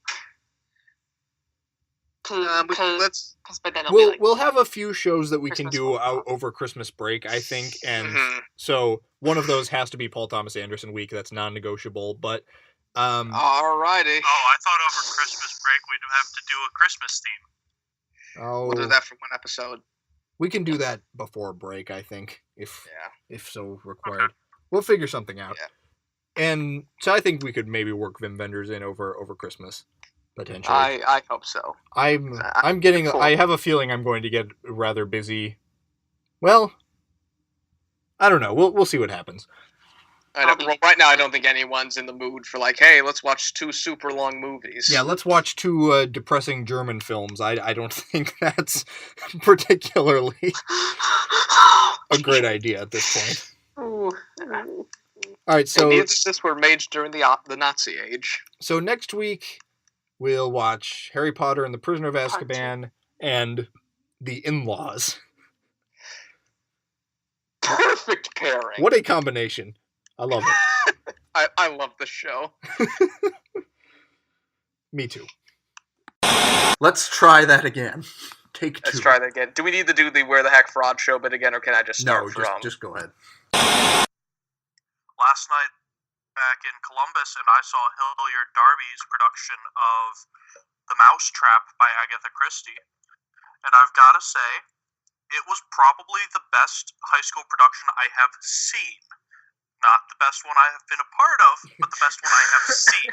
Because by then it'll be like,
we'll have a few shows that we
Christmas
can do
will
out
pop.
over Christmas break, I think, and
Mhm.
so one of those has to be Paul Thomas Anderson week. That's non-negotiable. But
Alrighty.
Oh, I thought over Christmas break we'd have to do a Christmas theme.
oh,
We'll do that for one episode.
we can do that before break, I think, if
Yeah.
so required. We'll figure something out.
Yeah.
And so I think we could maybe work Vim Vendors in over Christmas, potentially.
I hope so.
I'm getting.
Cool.
I have a feeling I'm going to get rather busy. Well, I don't know. We'll see what happens.
Right now, I don't think anyone's in the mood for like, hey, let's watch 2 super long movies.
Yeah, let's watch 2 depressing German films. I don't think that's particularly a great idea at this point.
Ooh.
All right, so
neither of this were made during the Nazi age.
So next week we'll watch Harry Potter and the Prisoner of
Part
Azkaban and The In-Laws.
Perfect pairing.
What a combination! I love it.
I love the show.
Me too. Let's try that again. Take 2.
Let's try that again. Do we need to do the Where the Heck Fraud show bit again, or can I just start
No,
from?
just go ahead.
Last night back in Columbus, and I saw Hilliard Darby's production of The Mousetrap by Agatha Christie. And I've got to say, it was probably the best high school production I have seen. Not the best one I have been a part of, but the best one I have seen.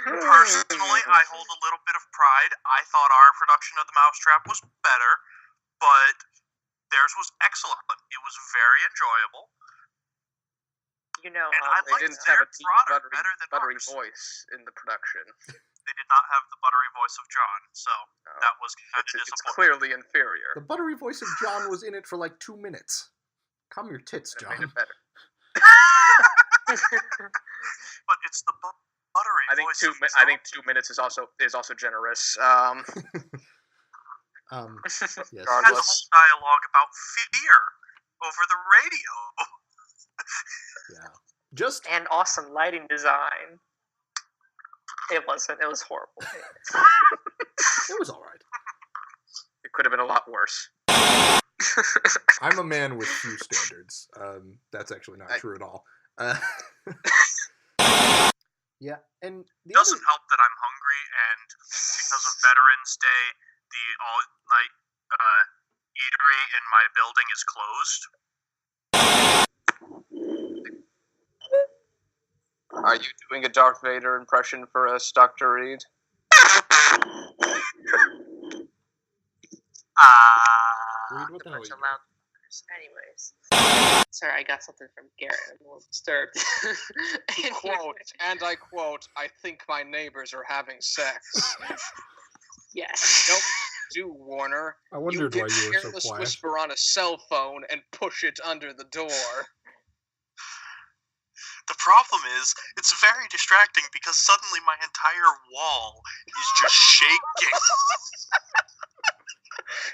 Personally, I hold a little bit of pride. I thought our production of The Mousetrap was better, but theirs was excellent. It was very enjoyable.
You know,
And I
They
liked
didn't have
their
a deep,
product better than
buttery
ours.
voice in the production.
They did not have the buttery voice of John, so
No.
that was kind of
It's
disappointing.
clearly inferior.
The buttery voice of John was in it for like 2 minutes. Calm your tits,
It made
John.
it better.
But it's the buttery
I think
voice
two.
of
I think
John.
2 minutes is also generous.
Yes.
It has a
Regardless.
whole dialogue about fear over the radio.
Yeah. Just
and awesome lighting design. It wasn't. It was horrible.
it was all right.
It could have been a lot worse.
I'm a man with few standards. That's actually not true at all. Yeah, and
It doesn't help that I'm hungry, and because of Veterans Day, the all-night eatery in my building is closed.
Are you doing a Darth Vader impression for us, Dr. Reed?
Reed, what the hell are
Bunch
you
of
doing?
loud motherfuckers. Anyways. Sorry, I got something from Garrett. I'm a little disturbed.
And I quote, I think my neighbors are having sex.
Yes.
Don't do, Warner.
I wondered why you were so
careless
quiet.
whisper on a cell phone and push it under the door.
The problem is, it's very distracting because suddenly my entire wall is just shaking.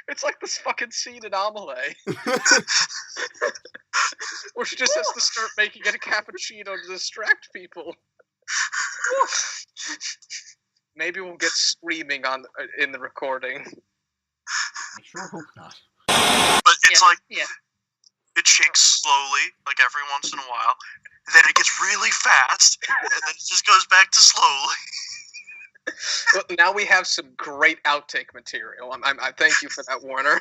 It's like this fucking scene in Amelie. Where she just has to start making it a cappuccino to distract people. Maybe we'll get screaming in the recording.
I sure hope not.
But it's
Yeah,
like,
yeah.
it shakes slowly, like every once in a while, then it gets really fast, and then it just goes back to slowly.
Well, now we have some great outtake material. I thank you for that, Warner.